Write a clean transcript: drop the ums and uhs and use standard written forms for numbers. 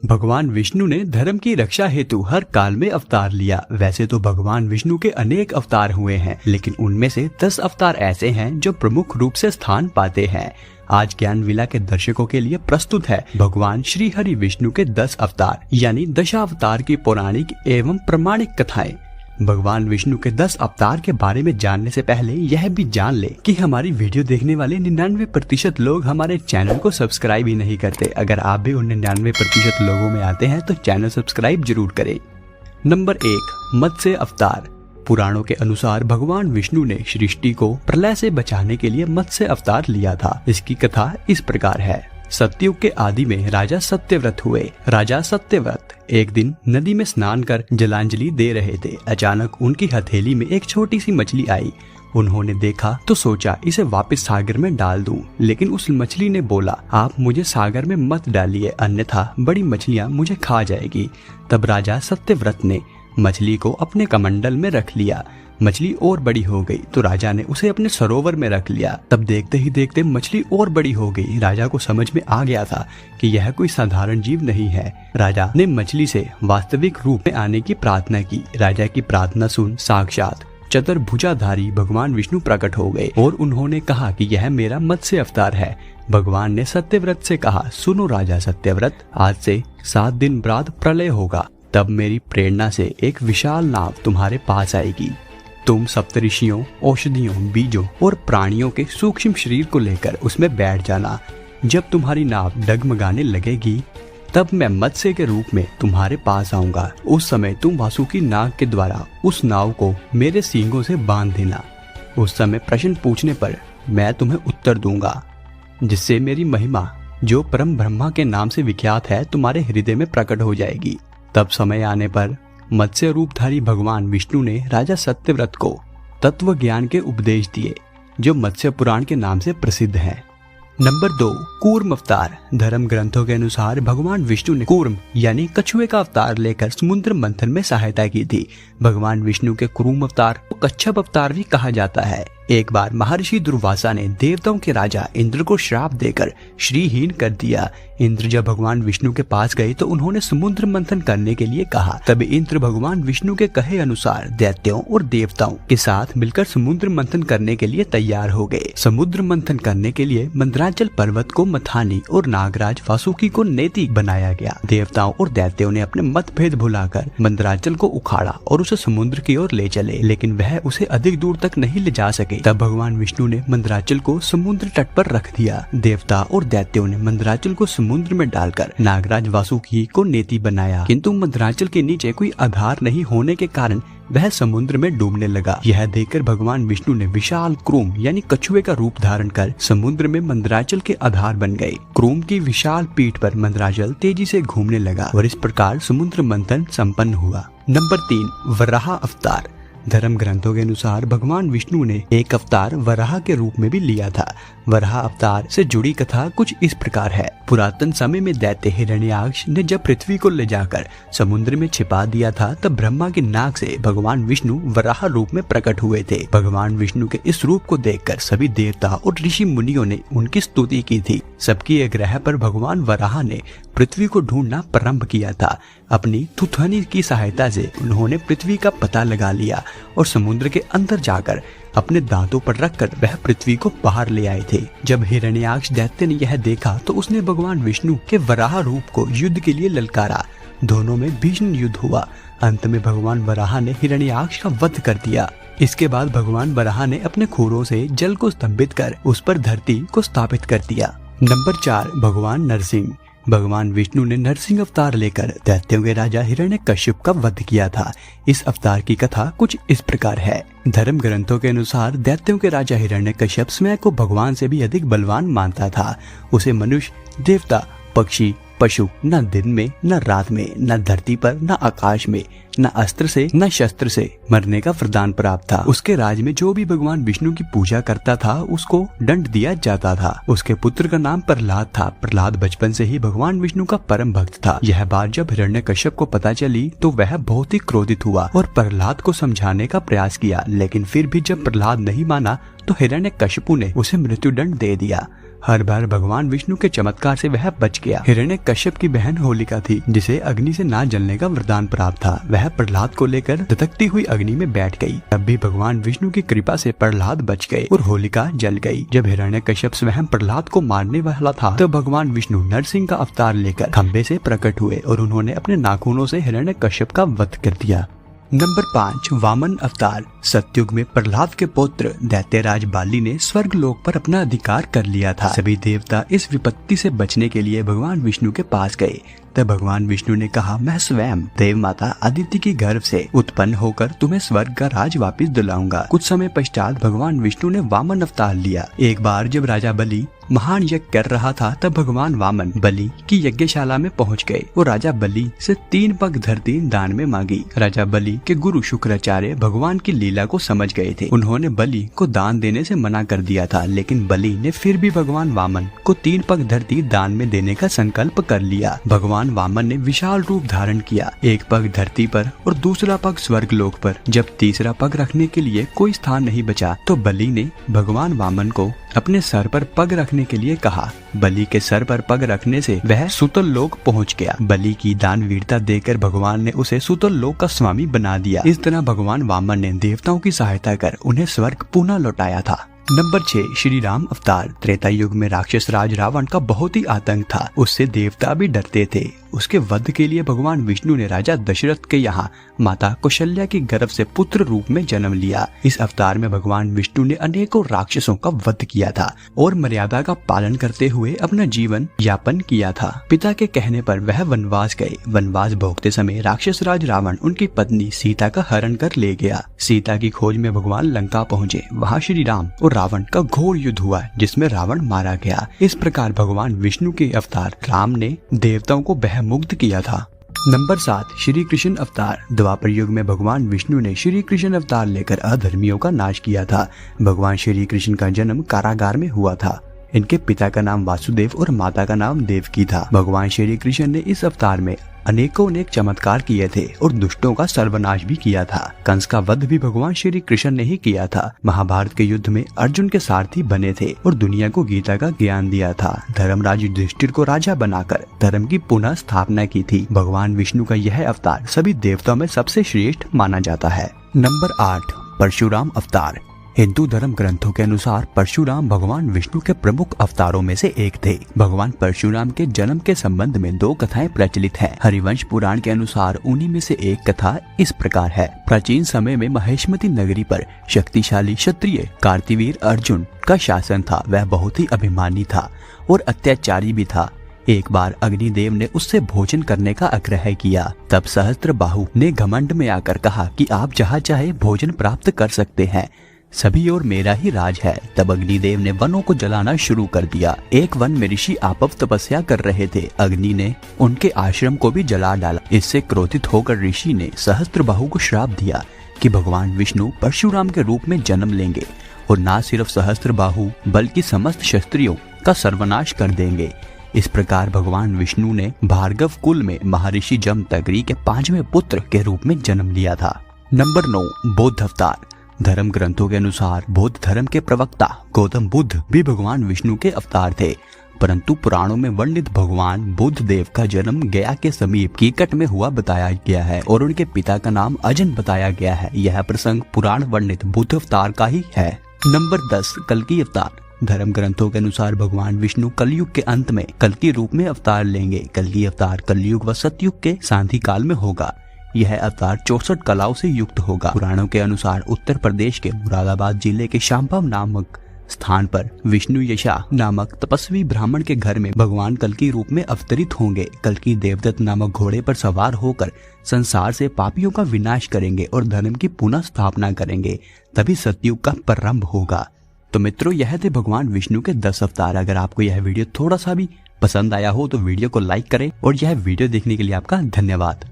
भगवान विष्णु ने धर्म की रक्षा हेतु हर काल में अवतार लिया। वैसे तो भगवान विष्णु के अनेक अवतार हुए हैं, लेकिन उनमें से 10 अवतार ऐसे हैं जो प्रमुख रूप से स्थान पाते हैं। आज ज्ञान विला के दर्शकों के लिए प्रस्तुत है भगवान श्री हरि विष्णु के 10 अवतार यानी दशावतार की पौराणिक एवं प्रमाणिक कथाएं। भगवान विष्णु के 10 अवतार के बारे में जानने से पहले यह भी जान ले कि हमारी वीडियो देखने वाले 99% लोग हमारे चैनल को सब्सक्राइब ही नहीं करते। अगर आप भी उन 99% लोगों में आते हैं तो चैनल सब्सक्राइब जरूर करें। नंबर 1, मत्स्य अवतार। पुराणों के अनुसार भगवान विष्णु ने सृष्टि को प्रलय से बचाने के लिए मत्स्य अवतार लिया था। इसकी कथा इस प्रकार है। सतयुग के आदि में राजा सत्यव्रत हुए। राजा सत्यव्रत एक दिन नदी में स्नान कर जलांजलि दे रहे थे। अचानक उनकी हथेली में एक छोटी सी मछली आई। उन्होंने देखा तो सोचा इसे वापस सागर में डाल दूं, लेकिन उस मछली ने बोला, आप मुझे सागर में मत डालिए, अन्यथा बड़ी मछलियां मुझे खा जाएगी। तब राजा सत्यव्रत ने मछली को अपने कमंडल में रख लिया। मछली और बड़ी हो गई तो राजा ने उसे अपने सरोवर में रख लिया। तब देखते ही देखते मछली और बड़ी हो गई। राजा को समझ में आ गया था कि यह कोई साधारण जीव नहीं है। राजा ने मछली से वास्तविक रूप में आने की प्रार्थना की। राजा की प्रार्थना सुन साक्षात चतुर्भुजाधारी भगवान विष्णु प्रकट हो गए और उन्होंने कहा कि यह मेरा मत्स्य अवतार है। भगवान ने सत्यव्रत से कहा, सुनो राजा सत्यव्रत, आज से 7 दिन बाद प्रलय होगा। तब मेरी प्रेरणा से एक विशाल नाव तुम्हारे पास आएगी। तुम सप्तऋषियों, औषधियों, बीजों और प्राणियों के सूक्ष्म शरीर को लेकर उसमें बैठ जाना। जब तुम्हारी नाव डगमगाने लगेगी तब मैं मत्स्य के रूप में तुम्हारे पास आऊंगा। उस समय तुम वासुकी नाग के द्वारा उस नाव को मेरे सींगों से बांध देना। उस समय प्रश्न पूछने पर मैं तुम्हें उत्तर दूंगा, जिससे मेरी महिमा जो परम ब्रह्मा के नाम से विख्यात है तुम्हारे हृदय में प्रकट हो जाएगी। तब समय आने पर मत्स्य रूपधारी भगवान विष्णु ने राजा सत्यव्रत को तत्व ज्ञान के उपदेश दिए, जो मत्स्य पुराण के नाम से प्रसिद्ध है। नंबर 2, कूर्म अवतार। धर्म ग्रंथों के अनुसार भगवान विष्णु ने कूर्म यानी कछुए का अवतार लेकर समुद्र मंथन में सहायता की थी। भगवान विष्णु के कूर्म अवतार को कच्छप अवतार भी कहा जाता है। एक बार महर्षि दुर्वासा ने देवताओं के राजा इंद्र को श्राप देकर श्रीहीन कर दिया। इंद्र जब भगवान विष्णु के पास गए तो उन्होंने समुद्र मंथन करने के लिए कहा। तब इंद्र भगवान विष्णु के कहे अनुसार दैत्यों और देवताओं के साथ मिलकर समुद्र मंथन करने के लिए तैयार हो गए। समुद्र मंथन करने के लिए मंदराचल पर्वत को मथानी और नागराज वासुकी को नेति बनाया गया। देवताओं और दैत्यों ने अपने मतभेद भुलाकर मंदराचल को उखाड़ा और उसे समुद्र की ओर ले चले, लेकिन वह उसे अधिक दूर तक नहीं ले जा सके। तब भगवान विष्णु ने मंदराचल को समुद्र तट पर रख दिया। देवता और दैत्यों ने मंदराचल को समुद्र में डालकर नागराज वासुकी को नेति बनाया, किंतु मंदराचल के नीचे कोई आधार नहीं होने के कारण वह समुद्र में डूबने लगा। यह देखकर भगवान विष्णु ने विशाल क्रूम यानी कछुए का रूप धारण कर समुद्र में मंदराचल के आधार बन गए। क्रूम की विशाल पीठ पर मंदराचल तेजी से घूमने लगा और इस प्रकार समुद्र मंथन संपन्न हुआ। नंबर 3, वराह अवतार। धर्म ग्रंथों के अनुसार भगवान विष्णु ने एक अवतार वराह के रूप में भी लिया था। वराह अवतार से जुड़ी कथा कुछ इस प्रकार है। पुरातन समय में दैत्य हिरण्याक्ष ने जब पृथ्वी को ले जाकर समुद्र में छिपा दिया था, तब ब्रह्मा की नाक से भगवान विष्णु वराह रूप में प्रकट हुए थे। भगवान विष्णु के इस रूप को देखकर सभी देवता और ऋषि मुनियों ने उनकी स्तुति की थी। सबकी आग्रह पर भगवान वराह ने पृथ्वी को ढूंढना प्रारंभ किया था। अपनी थुथनी की सहायता से उन्होंने पृथ्वी का पता लगा लिया और समुद्र के अंदर जाकर अपने दांतों पर रखकर वह पृथ्वी को बाहर ले आए थे। जब हिरण्याक्ष दैत्य ने यह देखा तो उसने भगवान विष्णु के वराह रूप को युद्ध के लिए ललकारा। दोनों में भीषण युद्ध हुआ। अंत में भगवान वराह ने हिरण्याक्ष का वध कर दिया। इसके बाद भगवान वराह ने अपने खुरों से जल को स्तंभित कर उस पर धरती को स्थापित कर दिया। नंबर 4, भगवान नरसिंह। भगवान विष्णु ने नरसिंह अवतार लेकर दैत्यों के राजा हिरण्यकश्यप का वध किया था। इस अवतार की कथा कुछ इस प्रकार है। धर्म ग्रंथों के अनुसार दैत्यों के राजा हिरण्यकश्यप स्वयं को भगवान से भी अधिक बलवान मानता था। उसे मनुष्य, देवता, पक्षी, पशु न दिन में न रात में, न धरती पर न आकाश में, न अस्त्र से न शस्त्र से मरने का वरदान प्राप्त था। उसके राज में जो भी भगवान विष्णु की पूजा करता था उसको दंड दिया जाता था। उसके पुत्र का नाम प्रहलाद था। प्रहलाद बचपन से ही भगवान विष्णु का परम भक्त था। यह बात जब हिरण्यकश्यप को पता चली तो वह बहुत ही क्रोधित हुआ और प्रहलाद को समझाने का प्रयास किया, लेकिन फिर भी जब प्रहलाद नहीं माना तो हिरण्यकश्यप ने उसे मृत्युदंड दे दिया। हर बार भगवान विष्णु के चमत्कार से वह बच गया। हिरण्यकश्यप की बहन होलिका थी, जिसे अग्नि से ना जलने का वरदान प्राप्त था। वह प्रहलाद को लेकर धधकती हुई अग्नि में बैठ गई। तब भी भगवान विष्णु की कृपा से प्रहलाद बच गए और होलिका जल गई। जब हिरण्यकश्यप स्वयं प्रहलाद को मारने वाला था, तो भगवान विष्णु नरसिंह का अवतार लेकर खंबे से प्रकट हुए और उन्होंने अपने नाखूनों से हिरण्यकश्यप का वध कर दिया। नंबर 5, वामन अवतार। सतयुग में प्रहलाद के पुत्र दैत्यराज बाली ने स्वर्ग लोक पर अपना अधिकार कर लिया था। सभी देवता इस विपत्ति से बचने के लिए भगवान विष्णु के पास गए। तब भगवान विष्णु ने कहा, मैं स्वयं देव माता अदिति की गर्भ से उत्पन्न होकर तुम्हें स्वर्ग का राज वापिस दिलाऊंगा। कुछ समय पश्चात भगवान विष्णु ने वामन अवतार लिया। एक बार जब राजा बलि महान यज्ञ कर रहा था, तब भगवान वामन बलि की यज्ञशाला में पहुंच गए और राजा बलि से 3 पग धरती दान में मांगी। राजा बलि के गुरु शुक्राचार्य भगवान की लीला को समझ गए थे। उन्होंने बलि को दान देने से मना कर दिया था, लेकिन बलि ने फिर भी भगवान वामन को 3 पग धरती दान में देने का संकल्प कर लिया। भगवान वामन ने विशाल रूप धारण किया, एक पग धरती पर और दूसरा पग स्वर्ग लोक पर। जब तीसरा पग रखने के लिए कोई स्थान नहीं बचा, तो बलि ने भगवान वामन को अपने सर पर पग रखने के लिए कहा। बलि के सर पर पग रखने से वह सुतल लोक पहुंच गया। बलि की दानवीरता देखकर भगवान ने उसे सुतल लोक का स्वामी बना दिया। इस तरह भगवान वामन ने देवताओं की सहायता कर उन्हें स्वर्ग पुनः लौटाया था। नंबर 6, श्री राम अवतार। त्रेता युग में राक्षस राज रावण का बहुत ही आतंक था। उससे देवता भी डरते थे। उसके वध के लिए भगवान विष्णु ने राजा दशरथ के यहाँ माता कौशल्या की गर्भ से पुत्र रूप में जन्म लिया। इस अवतार में भगवान विष्णु ने अनेकों राक्षसों का वध किया था और मर्यादा का पालन करते हुए अपना जीवन यापन किया था। पिता के कहने पर वह वनवास गए। वनवास भोगते समय राक्षस राज रावण उनकी पत्नी सीता का हरण कर ले गया। सीता की खोज में भगवान लंका पहुँचे। वहाँ श्री राम और रावण का घोर युद्ध हुआ, जिसमें रावण मारा गया। इस प्रकार भगवान विष्णु के अवतार राम ने देवताओं को मुक्त किया था। नंबर 7, श्री कृष्ण अवतार। द्वापर युग में भगवान विष्णु ने श्री कृष्ण अवतार लेकर अधर्मियों का नाश किया था। भगवान श्री कृष्ण का जन्म कारागार में हुआ था। इनके पिता का नाम वासुदेव और माता का नाम देवकी था। भगवान श्री कृष्ण ने इस अवतार में अनेक चमत्कार किए थे और दुष्टों का सर्वनाश भी किया था। कंस का वध भी भगवान श्री कृष्ण ने ही किया था। महाभारत के युद्ध में अर्जुन के सारथी बने थे और दुनिया को गीता का ज्ञान दिया था। धर्मराज युधिष्ठिर को राजा बनाकर धर्म की पुनः स्थापना की थी। भगवान विष्णु का यह अवतार सभी देवताओं में सबसे श्रेष्ठ माना जाता है। नंबर 8, परशुराम अवतार। हिंदू धर्म ग्रंथों के अनुसार परशुराम भगवान विष्णु के प्रमुख अवतारों में से एक थे। भगवान परशुराम के जन्म के संबंध में 2 कथाएं प्रचलित हैं। हरिवंश पुराण के अनुसार उन्हीं में से एक कथा इस प्रकार है। प्राचीन समय में महेशमती नगरी पर शक्तिशाली क्षत्रिय कार्तिवीर अर्जुन का शासन था। वह बहुत ही अभिमानी था और अत्याचारी भी था। एक बार अग्निदेव ने उससे भोजन करने का आग्रह किया। तब सहस्त्रबाहु ने घमंड में आकर कहा कि आप जहाँ चाहे भोजन प्राप्त कर सकते हैं, सभी और मेरा ही राज है। तब अग्निदेव ने वनों को जलाना शुरू कर दिया। एक वन में ऋषि आपव तपस्या कर रहे थे। अग्नि ने उनके आश्रम को भी जला डाला। इससे क्रोधित होकर ऋषि ने सहस्त्रबाहु को श्राप दिया कि भगवान विष्णु परशुराम के रूप में जन्म लेंगे और न सिर्फ सहस्त्रबाहु बल्कि समस्त क्षत्रियों का सर्वनाश कर देंगे। इस प्रकार भगवान विष्णु ने भार्गव कुल में महर्षि जमदग्नि के 5वें पुत्र के रूप में जन्म लिया था। नंबर 9, बौद्ध अवतार। धर्म ग्रंथों के अनुसार बौद्ध धर्म के प्रवक्ता गौतम बुद्ध भी भगवान विष्णु के अवतार थे, परंतु पुराणों में वर्णित भगवान बुद्ध देव का जन्म गया के समीप कीकट में हुआ बताया गया है और उनके पिता का नाम अजन बताया गया है। यह प्रसंग पुराण वर्णित बुद्ध अवतार का ही है। नंबर 10, कल्कि अवतार। धर्म ग्रंथों के अनुसार भगवान विष्णु कलयुग के अंत में कल्कि रूप में अवतार लेंगे। कल्कि अवतार कलयुग व सतयुग के सांधि काल में होगा। यह अवतार 64 कलाओं से युक्त होगा। पुराणों के अनुसार उत्तर प्रदेश के मुरादाबाद जिले के शांभव नामक स्थान पर विष्णु यशा नामक तपस्वी ब्राह्मण के घर में भगवान कल्कि रूप में अवतरित होंगे। कल्कि देवदत्त नामक घोड़े पर सवार होकर संसार से पापियों का विनाश करेंगे और धर्म की पुनः स्थापना करेंगे। तभी सतयुग का प्रारंभ होगा। तो मित्रों, यह थे भगवान विष्णु के 10 अवतार। अगर आपको यह वीडियो थोड़ा सा भी पसंद आया हो तो वीडियो को लाइक करें और यह वीडियो देखने के लिए आपका धन्यवाद।